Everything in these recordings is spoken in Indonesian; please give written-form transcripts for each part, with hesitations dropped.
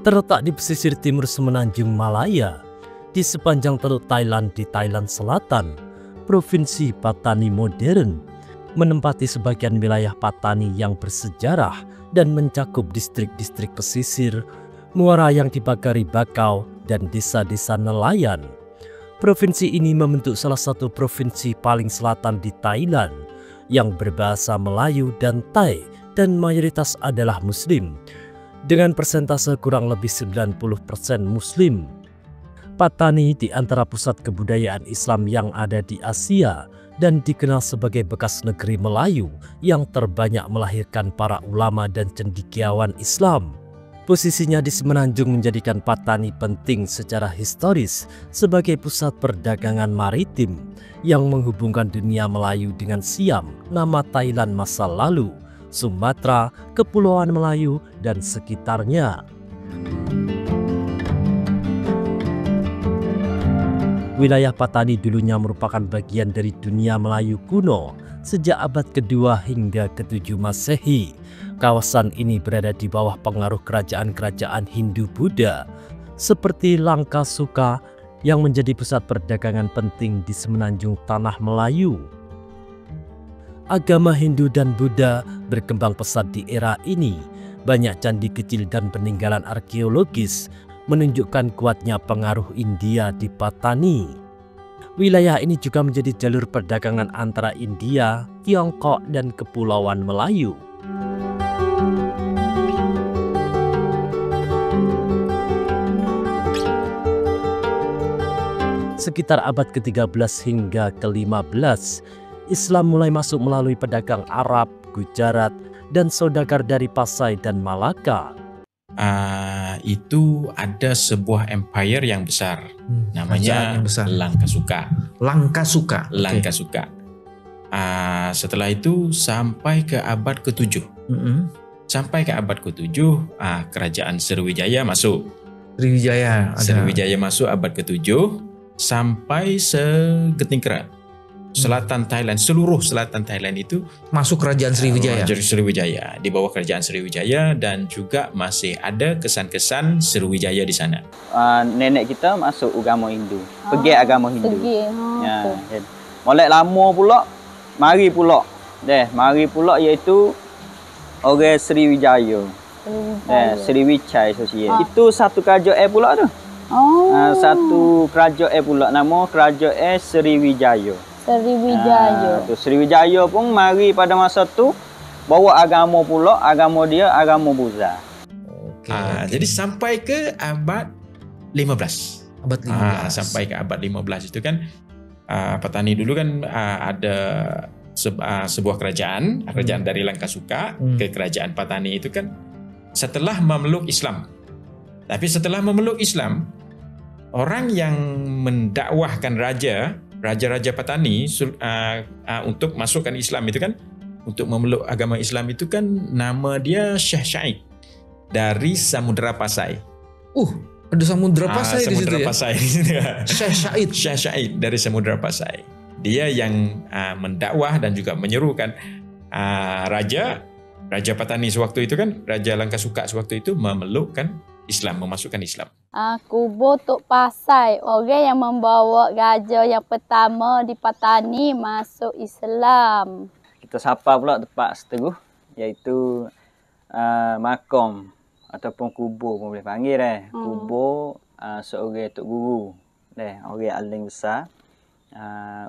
Terletak di pesisir timur Semenanjung Malaya, di sepanjang Teluk Thailand di Thailand Selatan, Provinsi Pattani modern menempati sebagian wilayah Pattani yang bersejarah dan mencakup distrik-distrik pesisir, muara yang dibakari bakau, dan desa-desa nelayan. Provinsi ini membentuk salah satu provinsi paling selatan di Thailand yang berbahasa Melayu dan Thai dan mayoritas adalah Muslim, dengan persentase kurang lebih 90% Muslim. Pattani di antara pusat kebudayaan Islam yang ada di Asia dan dikenal sebagai bekas negeri Melayu yang terbanyak melahirkan para ulama dan cendekiawan Islam. Posisinya di Semenanjung menjadikan Pattani penting secara historis sebagai pusat perdagangan maritim yang menghubungkan dunia Melayu dengan Siam, nama Thailand masa lalu, Sumatera, Kepulauan Melayu, dan sekitarnya. Wilayah Pattani dulunya merupakan bagian dari dunia Melayu kuno sejak abad kedua hingga ke-7 Masehi. Kawasan ini berada di bawah pengaruh kerajaan-kerajaan Hindu-Buddha seperti Langkasuka yang menjadi pusat perdagangan penting di Semenanjung Tanah Melayu. Agama Hindu dan Buddha berkembang pesat di era ini. Banyak candi kecil dan peninggalan arkeologis menunjukkan kuatnya pengaruh India di Pattani. Wilayah ini juga menjadi jalur perdagangan antara India, Tiongkok, dan Kepulauan Melayu. Sekitar abad ke-13 hingga ke-15, Islam mulai masuk melalui pedagang Arab, Gujarat, dan saudagar dari Pasai dan Malaka. Itu ada sebuah empire yang besar, namanya yang besar. Langkasuka. Langkasuka. Setelah itu sampai ke abad ke-7. Sampai ke abad ke-7, kerajaan Sriwijaya masuk. Sriwijaya masuk abad ke-7 sampai segetingkrat. Selatan Thailand, seluruh selatan Thailand itu masuk kerajaan Sriwijaya. Sriwijaya, di bawah kerajaan Sriwijaya, dan juga masih ada kesan-kesan Sriwijaya di sana. Nenek kita masuk agama Hindu, pergi agama Hindu. Ya, molek lama pula, mari pula iaitu orang Sriwijaya. Sriwijaya Association. Itu satu kerajaan pula tu. Satu kerajaan pula, nama kerajaan Sriwijaya. Sriwijaya pun mari pada masa tu bawa agama pula, agama dia agama Buddha. Jadi sampai ke abad 15. Sampai ke abad 15 itu kan Pattani dulu kan ada sebuah kerajaan dari Langkasuka ke kerajaan Pattani itu kan setelah memeluk Islam. Tapi setelah memeluk Islam, orang yang mendakwahkan raja-raja Pattani untuk masukkan Islam itu kan, untuk memeluk agama Islam itu kan, nama dia Syekh Syahid dari Samudra Pasai. Ada Samudra Pasai di situ Samudra ya? Pasai di situ. Syekh Syahid dari Samudra Pasai. Dia yang mendakwah dan juga menyerukan Raja Pattani sewaktu itu kan, Raja Langkasuka sewaktu itu memelukkan Islam, memasukkan Islam. Kubu Tok Pasai, orang yang membawa raja yang pertama di Pattani masuk Islam. Kita sapa pula tempat seteruh, iaitu makam ataupun kubur pun boleh panggil kubur seorang Tok Guru, orang alim besar,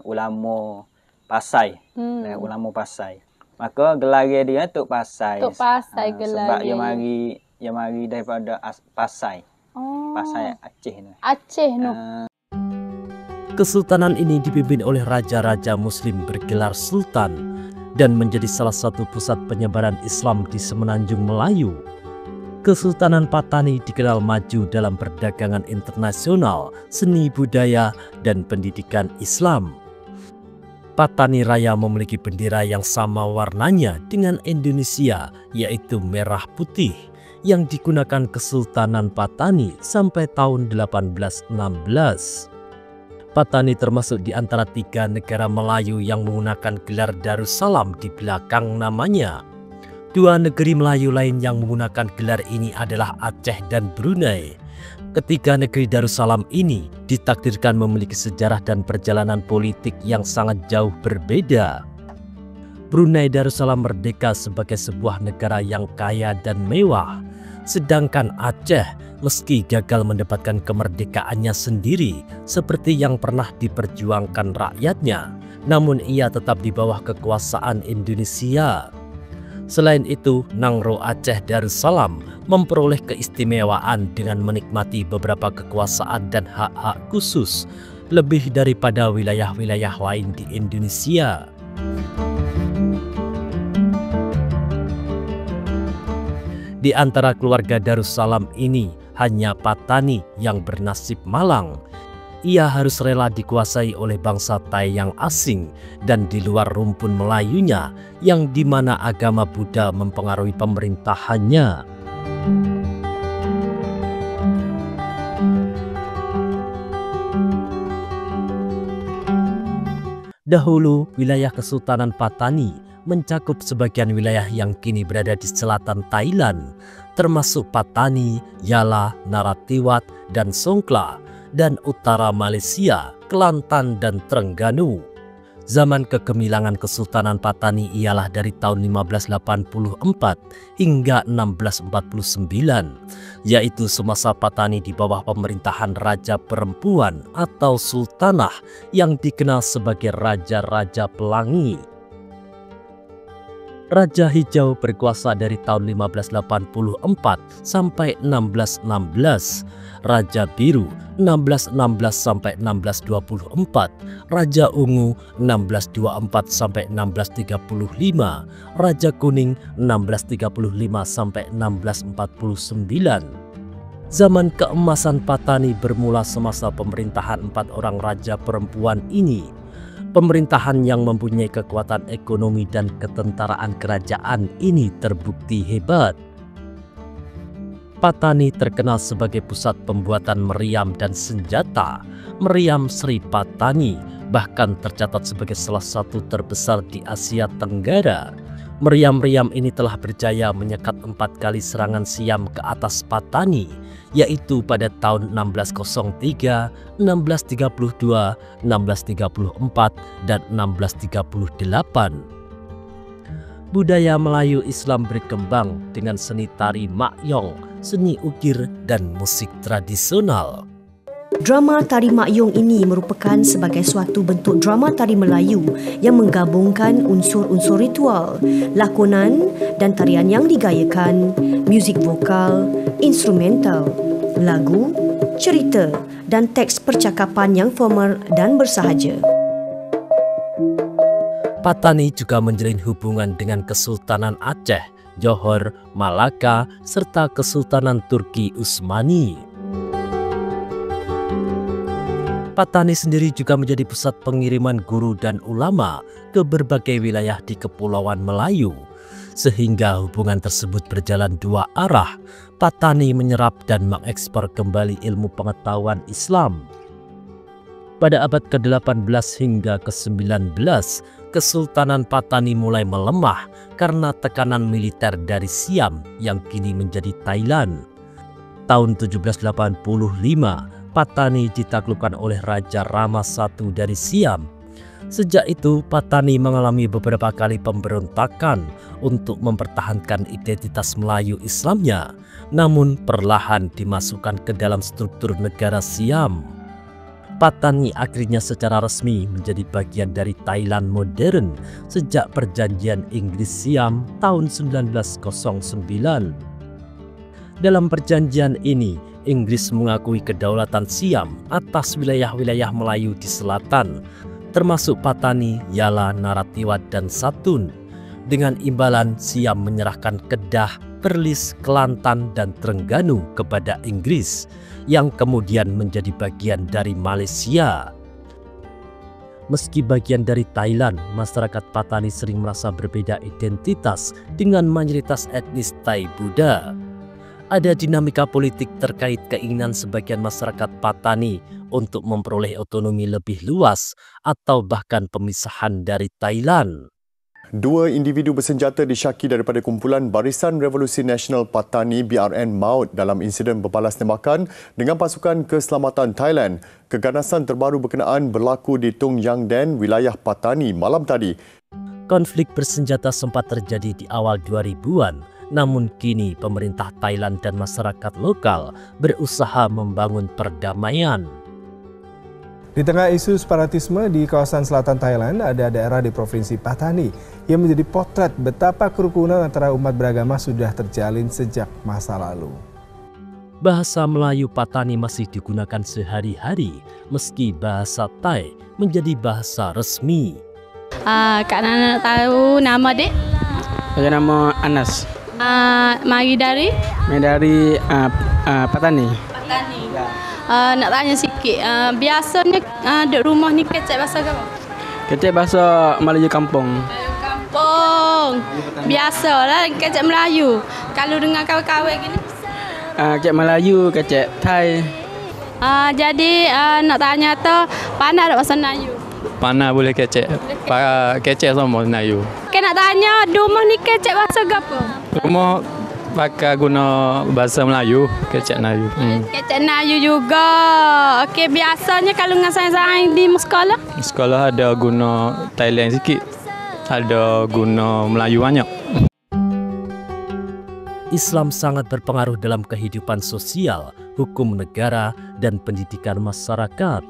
ulama Pasai, ulama Pasai. Maka gelar dia Tok Pasai. Tok Pasai gelar. Sebab dia mari daripada Pasai. Pasai Aceh ni. Kesultanan ini dipimpin oleh raja-raja Muslim bergelar Sultan dan menjadi salah satu pusat penyebaran Islam di Semenanjung Melayu. Kesultanan Pattani dikenal maju dalam perdagangan internasional, seni budaya, dan pendidikan Islam. Pattani Raya memiliki bendera yang sama warnanya dengan Indonesia, yaitu merah putih, yang digunakan Kesultanan Pattani sampai tahun 1816. Pattani termasuk di antara 3 negara Melayu yang menggunakan gelar Darussalam di belakang namanya. Dua negeri Melayu lain yang menggunakan gelar ini adalah Aceh dan Brunei. Ketiga negeri Darussalam ini ditakdirkan memiliki sejarah dan perjalanan politik yang sangat jauh berbeda. Brunei Darussalam merdeka sebagai sebuah negara yang kaya dan mewah, sedangkan Aceh meski gagal mendapatkan kemerdekaannya sendiri seperti yang pernah diperjuangkan rakyatnya, namun ia tetap di bawah kekuasaan Indonesia. Selain itu, Nangro Aceh Darussalam memperoleh keistimewaan dengan menikmati beberapa kekuasaan dan hak-hak khusus lebih daripada wilayah-wilayah lain di Indonesia. Di antara keluarga Darussalam ini, hanya Patani yang bernasib malang. Ia harus rela dikuasai oleh bangsa Tai yang asing dan di luar rumpun Melayunya, yang dimana agama Buddha mempengaruhi pemerintahannya. Dahulu, wilayah Kesultanan Patani mencakup sebagian wilayah yang kini berada di selatan Thailand, termasuk Patani, Yala, Narathiwat, dan Songkhla, dan utara Malaysia, Kelantan, dan Terengganu. Zaman kegemilangan Kesultanan Patani ialah dari tahun 1584 hingga 1649, yaitu semasa Patani di bawah pemerintahan Raja Perempuan atau Sultanah yang dikenal sebagai Raja-Raja Pelangi. Raja Hijau berkuasa dari tahun 1584 sampai 1616, Raja Biru 1616 sampai 1624, Raja Ungu 1624 sampai 1635, Raja Kuning 1635 sampai 1649. Zaman keemasan Patani bermula semasa pemerintahan 4 orang raja perempuan ini. Pemerintahan yang mempunyai kekuatan ekonomi dan ketentaraan kerajaan ini terbukti hebat. Patani terkenal sebagai pusat pembuatan meriam dan senjata. Meriam Sri Patani bahkan tercatat sebagai salah satu terbesar di Asia Tenggara. Meriam-meriam ini telah berjaya menyekat 4 kali serangan Siam ke atas Patani, yaitu pada tahun 1603, 1632, 1634, dan 1638. Budaya Melayu Islam berkembang dengan seni tari makyong, seni ukir, dan musik tradisional. Drama tari makyong ini merupakan sebagai suatu bentuk drama tari Melayu yang menggabungkan unsur-unsur ritual, lakonan dan tarian yang digayakan, muzik vokal, instrumental, lagu, cerita dan teks percakapan yang formal dan bersahaja. Patani juga menjalin hubungan dengan Kesultanan Aceh, Johor, Malaka, serta Kesultanan Turki Utsmani. Patani sendiri juga menjadi pusat pengiriman guru dan ulama ke berbagai wilayah di Kepulauan Melayu. Sehingga hubungan tersebut berjalan dua arah. Patani menyerap dan mengekspor kembali ilmu pengetahuan Islam. Pada abad ke-18 hingga ke-19, Kesultanan Patani mulai melemah karena tekanan militer dari Siam yang kini menjadi Thailand. Tahun 1785, Patani ditaklukkan oleh Raja Rama I dari Siam. Sejak itu, Patani mengalami beberapa kali pemberontakan untuk mempertahankan identitas Melayu Islamnya, namun perlahan dimasukkan ke dalam struktur negara Siam. Patani akhirnya secara resmi menjadi bagian dari Thailand modern sejak perjanjian Inggris-Siam tahun 1909. Dalam perjanjian ini, Inggris mengakui kedaulatan Siam atas wilayah-wilayah Melayu di selatan, termasuk Patani, Yala, Narathiwat, dan Satun. Dengan imbalan, Siam menyerahkan Kedah, Perlis, Kelantan, dan Terengganu kepada Inggris, yang kemudian menjadi bagian dari Malaysia. Meski bagian dari Thailand, masyarakat Patani sering merasa berbeda identitas dengan mayoritas etnis Tai Buddha. Ada dinamika politik terkait keinginan sebagian masyarakat Patani untuk memperoleh otonomi lebih luas atau bahkan pemisahan dari Thailand. Dua individu bersenjata disyaki daripada kumpulan Barisan Revolusi Nasional Patani BRN maut dalam insiden berbalas tembakan dengan pasukan keselamatan Thailand. Keganasan terbaru berkenaan berlaku di Tung Yang Den, wilayah Patani malam tadi. Konflik bersenjata sempat terjadi di awal 2000-an, namun kini pemerintah Thailand dan masyarakat lokal berusaha membangun perdamaian. Di tengah isu separatisme di kawasan selatan Thailand, ada daerah di Provinsi Patani yang menjadi potret betapa kerukunan antara umat beragama sudah terjalin sejak masa lalu. Bahasa Melayu Patani masih digunakan sehari-hari, meski bahasa Thai menjadi bahasa resmi. Kak Nana tahu nama dek? Saya nama Anas. Mari dari? Dari Patani. Patani. Nak tanya sikit, biasanya di rumah ni kecek bahasa apa? Kecek bahasa Melayu kampung. Melayu kampung. Biasalah kecek Melayu. Kalau dengan kawan-kawan gini? Kecek Melayu, kecek Thai. Jadi nak tanya tu, pandai tak bahasa Melayu? Pandai boleh kecek. Kecek semua Melayu. Nak tanya, di rumah ni kecek bahasa apa? Rumah pakai guna bahasa Melayu, kecek Melayu. Kecek Melayu juga. Okey, biasanya kalau dengan saya di sekolah? Sekolah ada guna Thailand sikit. Ada guna Melayu banyak. Islam sangat berpengaruh dalam kehidupan sosial, hukum negara, dan pendidikan masyarakat.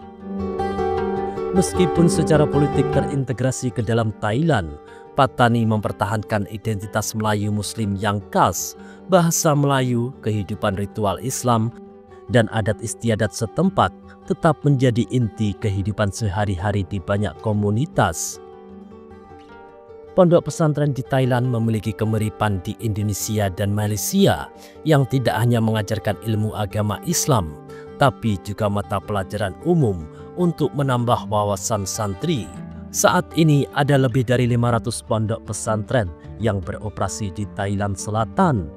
Meskipun secara politik terintegrasi ke dalam Thailand, Patani mempertahankan identitas Melayu Muslim yang khas, bahasa Melayu, kehidupan ritual Islam, dan adat istiadat setempat tetap menjadi inti kehidupan sehari-hari di banyak komunitas. Pondok pesantren di Thailand memiliki kemiripan di Indonesia dan Malaysia yang tidak hanya mengajarkan ilmu agama Islam, tapi juga mata pelajaran umum untuk menambah wawasan santri. Saat ini ada lebih dari 500 pondok pesantren yang beroperasi di Thailand Selatan.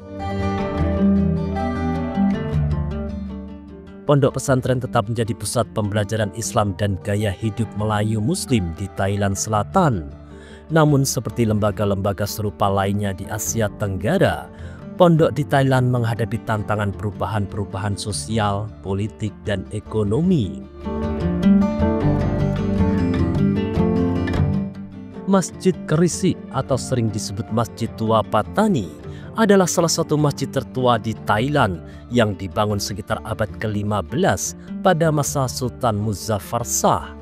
Pondok pesantren tetap menjadi pusat pembelajaran Islam dan gaya hidup Melayu Muslim di Thailand Selatan. Namun seperti lembaga-lembaga serupa lainnya di Asia Tenggara, pondok di Thailand menghadapi tantangan perubahan-perubahan sosial, politik, dan ekonomi. Masjid Kerisi atau sering disebut Masjid Tua Patani adalah salah satu masjid tertua di Thailand yang dibangun sekitar abad ke-15 pada masa Sultan Muzaffar Shah.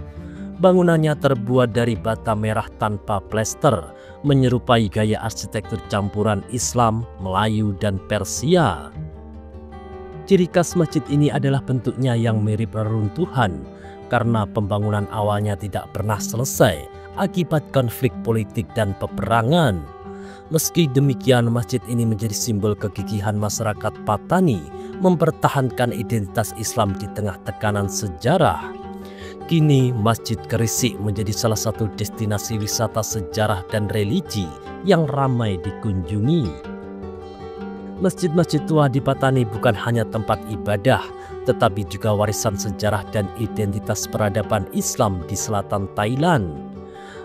Bangunannya terbuat dari bata merah tanpa plester, menyerupai gaya arsitektur campuran Islam, Melayu, dan Persia. Ciri khas masjid ini adalah bentuknya yang mirip reruntuhan karena pembangunan awalnya tidak pernah selesai akibat konflik politik dan peperangan. Meski demikian, masjid ini menjadi simbol kegigihan masyarakat Patani mempertahankan identitas Islam di tengah tekanan sejarah. Kini, Masjid Kerisi menjadi salah satu destinasi wisata sejarah dan religi yang ramai dikunjungi. Masjid-masjid tua di Patani bukan hanya tempat ibadah, tetapi juga warisan sejarah dan identitas peradaban Islam di selatan Thailand.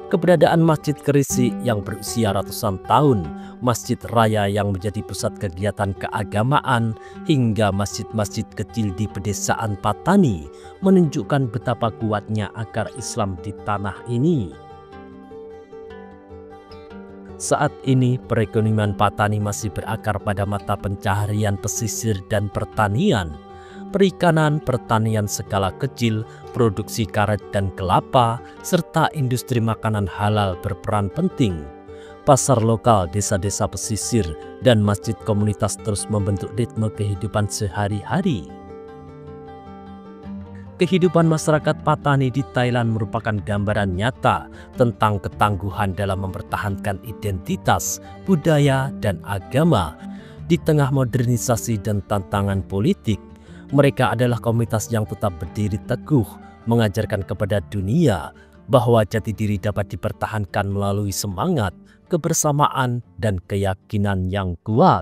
Keberadaan Masjid Kerisi yang berusia ratusan tahun, masjid raya yang menjadi pusat kegiatan keagamaan, hingga masjid-masjid kecil di pedesaan Patani menunjukkan betapa kuatnya akar Islam di tanah ini. Saat ini perekonomian Patani masih berakar pada mata pencaharian pesisir dan pertanian. Perikanan, pertanian skala kecil, produksi karet dan kelapa, serta industri makanan halal berperan penting. Pasar lokal, desa-desa pesisir, dan masjid komunitas terus membentuk ritme kehidupan sehari-hari. Kehidupan masyarakat Patani di Thailand merupakan gambaran nyata tentang ketangguhan dalam mempertahankan identitas, budaya, dan agama. Di tengah modernisasi dan tantangan politik, mereka adalah komunitas yang tetap berdiri teguh, mengajarkan kepada dunia bahwa jati diri dapat dipertahankan melalui semangat, kebersamaan, dan keyakinan yang kuat.